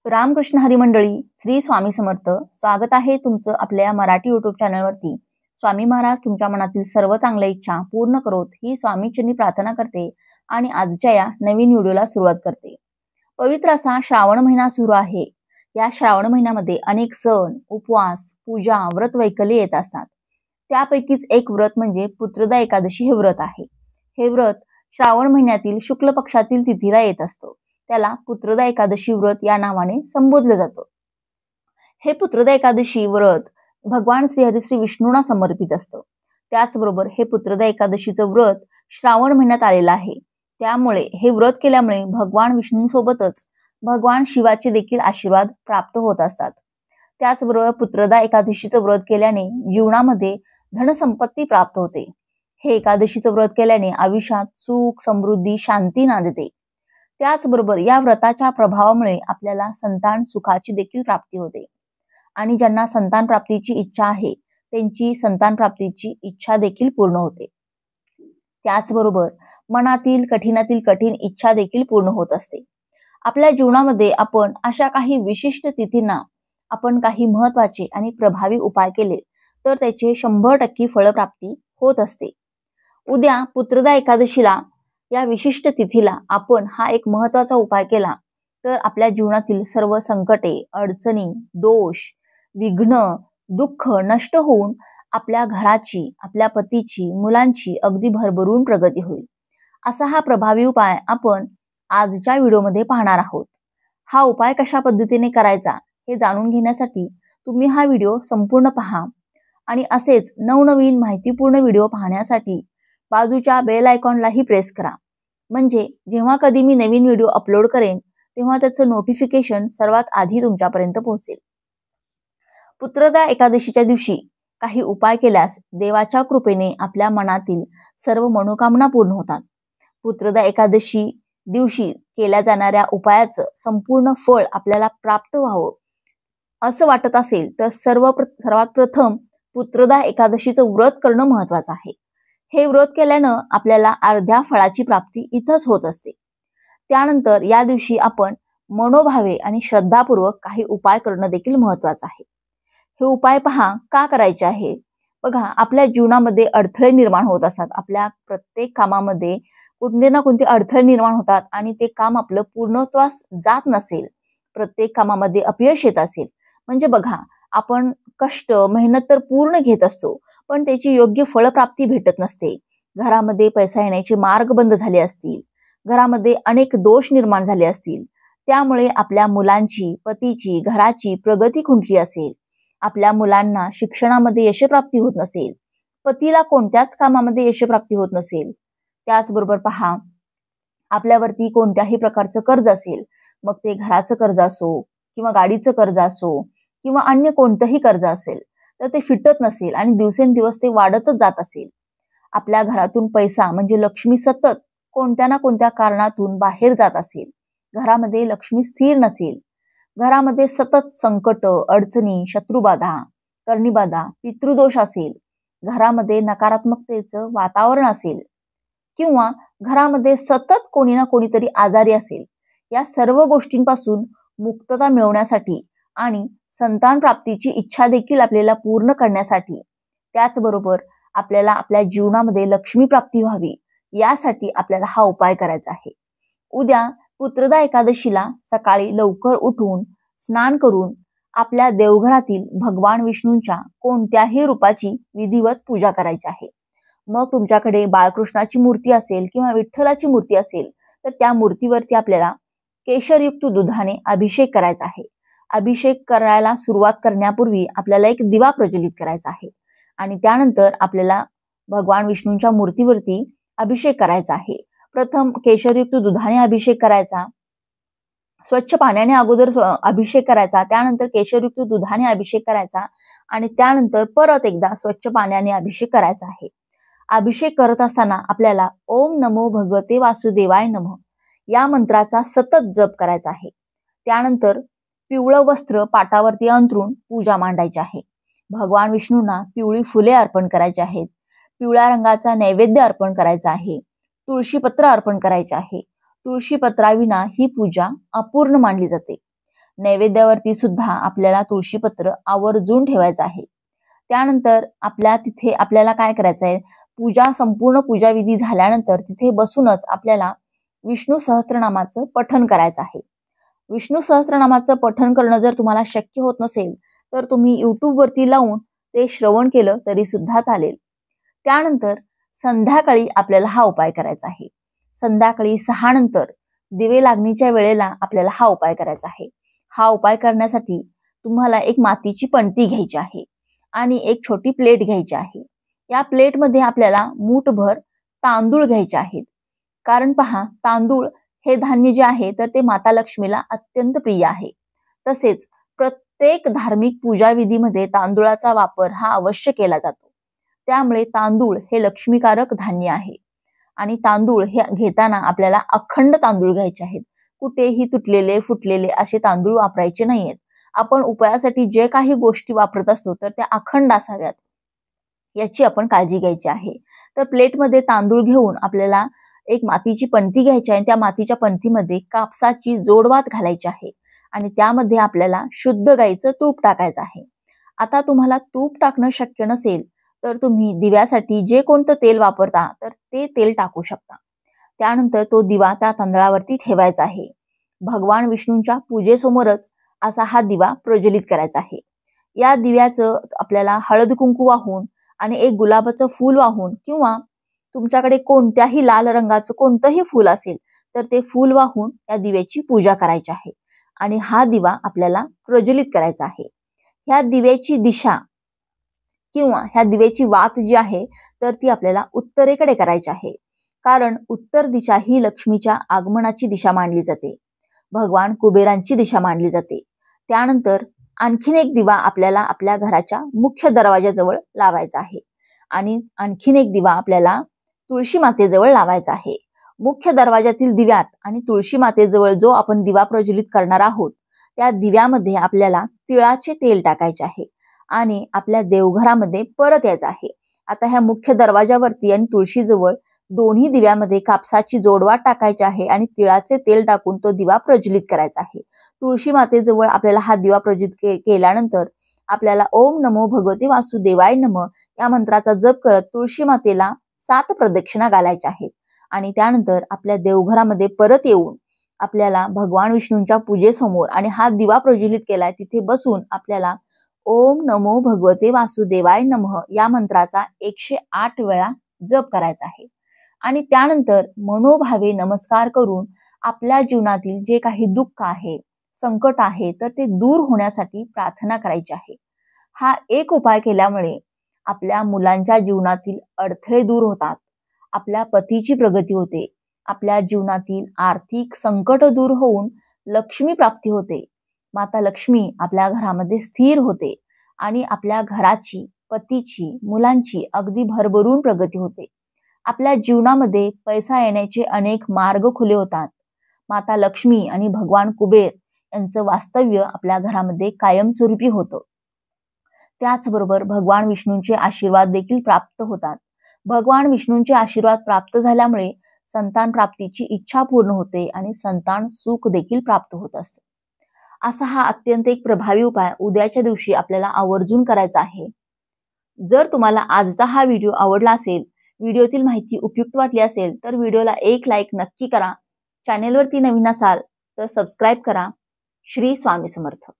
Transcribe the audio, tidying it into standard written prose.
रामकृष्ण हरी मंडळी, श्री स्वामी समर्थ. स्वागत आहे तुमचं आपल्या मराठी YouTube चॅनलवरती. स्वामी महाराज तुमच्या मनातील सर्व चांगल्या इच्छा पूर्ण करोत ही स्वामीचरणी प्रार्थना करते आणि आजच्या या नवीन व्हिडिओला सुरुवात करते. पवित्र असा श्रावण महिना सुरू आहे. या श्रावण महिन्यामध्ये अनेक सण, उपवास, पूजा, व्रत वैकल्ये येत असतात. त्यापैकीच एक व्रत म्हणजे पुत्रदा एकादशी हे व्रत आहे. हे व्रत श्रावण महिन्यातील शुक्ल पक्षातील तिथीला येत असतं. त्याला पुत्रदा एकादशी व्रत या नावाने संबोधलं जातं. हे पुत्रदा एकादशी व्रत भगवान श्रीहरी श्री विष्णूंना समर्पित असतं. त्याचबरोबर हे पुत्रदा एकादशीचं व्रत श्रावण महिन्यात आलेलं आहे. त्यामुळे हे व्रत केल्यामुळे भगवान विष्णूंसोबतच भगवान शिवाचे देखील आशीर्वाद प्राप्त होत असतात. त्याचबरोबर पुत्रदा एकादशीचं व्रत केल्याने जीवनामध्ये धनसंपत्ती प्राप्त होते. हे एकादशीचं व्रत केल्याने आयुष्यात सुख, समृद्धी, शांती नांदते. त्याचबरोबर या व्रताच्या प्रभावामुळे आपल्याला संतान सुखाची देखील प्राप्ती होते आणि ज्यांना संतान प्राप्तीची इच्छा आहे त्यांची संतान प्राप्तीची इच्छा देखील पूर्ण होते. त्याचबरोबर मनातील कठीणातील कठीण इच्छा देखील पूर्ण होत असते. आपल्या जीवनामध्ये आपण अशा काही विशिष्ट तिथींना आपण काही महत्वाचे आणि प्रभावी उपाय केले तर त्याचे 100% फळप्राप्ती होत असते. उद्या पुत्रदा एकादशीला या विशिष्ट तिथीला आपण हा एक महत्वाचा उपाय केला तर आपल्या जीवनातील सर्व संकटे, अडचणी, दोष, विघ्न, दुःख नष्ट होऊन आपल्या घराची, आपल्या पतीची, मुलांची अगदी भरभरून प्रगती होईल. असा हा प्रभावी उपाय आपण आजच्या व्हिडिओमध्ये पाहणार आहोत. हा उपाय कशा पद्धतीने करायचा हे जाणून घेण्यासाठी तुम्ही हा व्हिडिओ संपूर्ण पहा आणि असेच नवनवीन माहितीपूर्ण व्हिडिओ पाहण्यासाठी बाजूच्या बेल आयकॉनलाही प्रेस करा. म्हणजे जेव्हा कधी मी नवीन व्हिडिओ अपलोड करेन तेव्हा त्याचं नोटिफिकेशन सर्वात आधी तुमच्यापर्यंत पोहोचेल. पुत्रदा एकादशीच्या दिवशी काही उपाय केल्यास देवाच्या कृपेने आपल्या मनातील सर्व मनोकामना पूर्ण होतात. पुत्रदा एकादशी दिवशी केल्या जाणाऱ्या उपायाचं संपूर्ण फळ आपल्याला प्राप्त व्हावं असं वाटत असेल तर सर्वात प्रथम पुत्रदा एकादशीचं व्रत करणं महत्वाचं आहे. हे व्रत केल्यानं आपल्याला अर्ध्या फळाची प्राप्ती इथंच होत असते. त्यानंतर या दिवशी आपण मनोभावे आणि श्रद्धापूर्वक काही उपाय करणं देखील महत्वाचं आहे. हे उपाय पहा का करायचे आहे. बघा, आपल्या जीवनामध्ये अडथळे निर्माण होत असतात. आपल्या प्रत्येक कामामध्ये कोणते ना कोणते अडथळे निर्माण होतात आणि ते काम आपलं पूर्णत्वास जात नसेल, प्रत्येक कामामध्ये अपयश येत असेल, म्हणजे बघा आपण कष्ट मेहनत तर पूर्ण घेत असतो पण त्याची योग्य फळप्राप्ती भेटत नसते. घरामध्ये पैसा येण्याचे मार्ग बंद झाले असतील, घरामध्ये अनेक दोष निर्माण झाले असतील, त्यामुळे आपल्या मुलांची, पतीची, घराची प्रगती खुंटली असेल, आपल्या मुलांना शिक्षणामध्ये यशप्राप्ती होत नसेल, पतीला कोणत्याच कामामध्ये यशप्राप्ती होत नसेल, त्याचबरोबर पहा आपल्यावरती कोणत्याही प्रकारचं कर्ज असेल, मग ते घराचं कर्ज असो किंवा गाडीचं कर्ज असो किंवा अन्य कोणतंही कर्ज असेल तर ते फिटत नसेल आणि दिवसेंदिवस ते वाढतच जात असेल, आपल्या घरातून पैसा म्हणजे लक्ष्मी सतत कोणत्या ना कोणत्या कारणातून बाहेर जात असेल, घरामध्ये लक्ष्मी स्थिर नसेल, घरामध्ये सतत संकट, अडचणी, शत्रुबाधा, कर्णीबाधा, पितृदोष असेल, घरामध्ये नकारात्मकतेचं वातावरण असेल किंवा घरामध्ये सतत कोणी ना कोणीतरी आजारी असेल, या सर्व गोष्टींपासून मुक्तता मिळवण्यासाठी आणि संतान प्राप्तीची इच्छा देखील आपल्याला पूर्ण करण्यासाठी, त्याचबरोबर आपल्याला आपल्या जीवनामध्ये लक्ष्मी प्राप्ती व्हावी यासाठी आपल्याला हा उपाय करायचा आहे. उद्या पुत्रदा एकादशीला सकाळी लवकर उठून स्नान करून आपल्या देवघरातील भगवान विष्णूंच्या कोणत्याही रूपाची विधिवत पूजा करायची आहे. मग तुमच्याकडे बाळकृष्णाची मूर्ती असेल किंवा विठ्ठलाची मूर्ती असेल तर त्या मूर्तीवरती आपल्याला केशरयुक्त दुधाने अभिषेक करायचा आहे. अभिषेक करायला सुरुवात करण्यापूर्वी आपल्याला एक दिवा प्रज्वलित करायचा आहे आणि त्यानंतर आपल्याला भगवान विष्णूंच्या मूर्तीवरती अभिषेक करायचा आहे. प्रथम केशरयुक्त दुधाने अभिषेक करायचा, स्वच्छ पाण्याने अगोदर अभिषेक करायचा, त्यानंतर केशरयुक्त दुधाने अभिषेक करायचा आणि त्यानंतर परत एकदा स्वच्छ पाण्याने अभिषेक करायचा आहे. अभिषेक करत असताना आपल्याला ओम नमो भगवते वासुदेवाय नमः या मंत्राचा सतत जप करायचा आहे. त्यानंतर पिवळं वस्त्र पाटावरती अंथरून पूजा मांडायची आहे. भगवान विष्णूंना पिवळी फुले अर्पण करायची आहेत, पिवळ्या रंगाचा नैवेद्य अर्पण करायचा आहे, तुळशीपत्र अर्पण करायचे आहे. तुळशीपत्राविना ही पूजा अपूर्ण मानली जाते. नैवेद्यावरती सुद्धा आपल्याला तुळशीपत्र आवर्जून ठेवायचं आहे. त्यानंतर तिथे आपल्याला काय करायचं आहे, संपूर्ण पूजाविधी झाल्यानंतर तिथे बसूनच आपल्याला विष्णू सहस्त्रनामाचं पठण करायचं आहे. विष्णू सहस्त्रनामाचं पठण करणं जर तुम्हाला शक्य होत नसेल तर तुम्ही YouTube वरती लावून ते श्रवण केलं तरी सुद्धा चालेल. त्यानंतर संध्याकाळी आपल्याला हा उपाय करायचा आहे. संध्याकाळी 6 नंतर दिवे लागणीच्या वेळेला आपल्याला हा उपाय करायचा आहे. हा उपाय करण्यासाठी तुम्हाला एक मातीची पणती घ्यायची आहे आणि एक छोटी प्लेट घ्यायची आहे. या प्लेटमध्ये आपल्याला मूठभर तांदूळ घ्यायचे आहेत. कारण पहा, तांदूळ हे धान्य जे आहे तर ते माता लक्ष्मीला अत्यंत प्रिय आहे. तसेच प्रत्येक धार्मिक पूजा विधीमध्ये तांदूळाचा वापर हा अवश्य केला जातो. त्यामुळे तांदूळ हे लक्ष्मीकारक धान्य आहे आणि तांदूळ हे घेताना आपल्याला अखंड तांदूळ घ्यायचे आहेत. कुठेही तुटलेले फुटलेले असे तांदूळ वापरायचे नाहीयेत. आपण उपायासाठी जे काही गोष्टी वापरत असतो तर त्या अखंड असाव्यात याची आपण काळजी घ्यायची आहे. तर प्लेटमध्ये तांदूळ घेऊन आपल्याला एक मातीची पणती घ्यायची आहे. त्या मातीच्या पणतीमध्ये कापसाची जोडवात घालायची आहे आणि त्यामध्ये आपल्याला शुद्ध गाईचं तूप टाकायचं आहे. आता तुम्हाला तूप टाकणं शक्य नसेल तर तुम्ही दिव्यासाठी जे कोणतं तेल वापरता तर ते तेल टाकू शकता. त्यानंतर तो दिवा त्या तांदळावरती ठेवायचा आहे. भगवान विष्णूंच्या पूजेसमोरच असा हा दिवा प्रज्वलित करायचा आहे. या दिव्याचं आपल्याला हळद कुंकू वाहून आणि एक गुलाबाचं फूल वाहून किंवा तुमच्याकडे कोणत्याही लाल रंगाचं कोणतंही फूल असेल तर ते फूल वाहून या दिव्याची पूजा करायची आहे आणि हा दिवा आपल्याला प्रज्वलित करायचा आहे. ह्या दिव्याची दिशा किंवा ह्या दिव्याची वात जी आहे तर ती आपल्याला उत्तरेकडे करायची आहे. कारण उत्तर दिशा ही लक्ष्मीच्या आगमनाची दिशा मानली जाते, भगवान कुबेरांची दिशा मानली जाते. त्यानंतर आणखीन एक दिवा आपल्याला आपल्या घराच्या मुख्य दरवाजाजवळ लावायचा आहे आणि आणखीन एक दिवा आपल्याला तुळशी मातेजवळ लावायचा आहे. मुख्य दरवाजातील दिव्यात आणि तुळशी मातेजवळ जो आपण दिवा प्रज्वलित करणार आहोत त्या दिव्यामध्ये आपल्याला तिळाचे तेल टाकायचे आहे आणि आपल्या देवघरामध्ये परत यायचं आहे. आता ह्या मुख्य दरवाजावरती आणि तुळशीजवळ दोन्ही दिव्यामध्ये कापसाची जोडवात टाकायची आहे आणि तिळाचे तेल टाकून तो दिवा प्रज्वलित करायचा आहे. तुळशी मातेजवळ आपल्याला हा दिवा प्रज्वलित केल्यानंतर आपल्याला ओम नमो भगवते वासुदेवाय नमः या मंत्राचा जप करत तुळशी मातेला 7 प्रदक्षिणा घालायच्या आहेत आणि त्यानंतर आपल्या देवघरामध्ये परत येऊन आपल्याला भगवान विष्णूंच्या पूजेसमोर आणि हा दिवा प्रज्वलित केलाय तिथे बसून आपल्याला ओम नमो भगवते वासुदेवाय नमः या मंत्राचा 108 वेळा जप करायचा आहे आणि त्यानंतर मनोभावे नमस्कार करून आपल्या जीवनातील जे काही दुःख आहे, संकट आहे तर ते दूर होण्यासाठी प्रार्थना करायची आहे. हा एक उपाय केल्यामुळे आपल्या मुलांच्या जीवनातील अडथळे दूर होतात, आपल्या पतीची प्रगती होते, आपल्या जीवनातील आर्थिक संकट दूर होऊन लक्ष्मी प्राप्ती होते, माता लक्ष्मी आपल्या घरामध्ये स्थिर होते आणि आपल्या घराची, पतीची, मुलांची अगदी भरभरून प्रगती होते. आपल्या जीवनामध्ये पैसा येण्याचे अनेक मार्ग खुले होतात. माता लक्ष्मी आणि भगवान कुबेर यांचं वास्तव्य आपल्या घरामध्ये कायमस्वरूपी होतं. त्याचबरोबर भगवान विष्णूंचे आशीर्वाद देखील प्राप्त होतात. भगवान विष्णूंचे आशीर्वाद प्राप्त झाल्यामुळे संतान प्राप्तीची इच्छा पूर्ण होते आणि संतान सुख देखील प्राप्त होत असते. असा हा अत्यंत एक प्रभावी उपाय उद्याच्या दिवशी आपल्याला आवर्जून करायचा आहे. जर तुम्हाला आजचा हा व्हिडिओ आवडला असेल, व्हिडिओतील माहिती उपयुक्त वाटली असेल तर व्हिडिओला एक लाईक नक्की करा. चॅनेलवरती नवीन असाल तर सबस्क्राईब करा. श्री स्वामी समर्थ.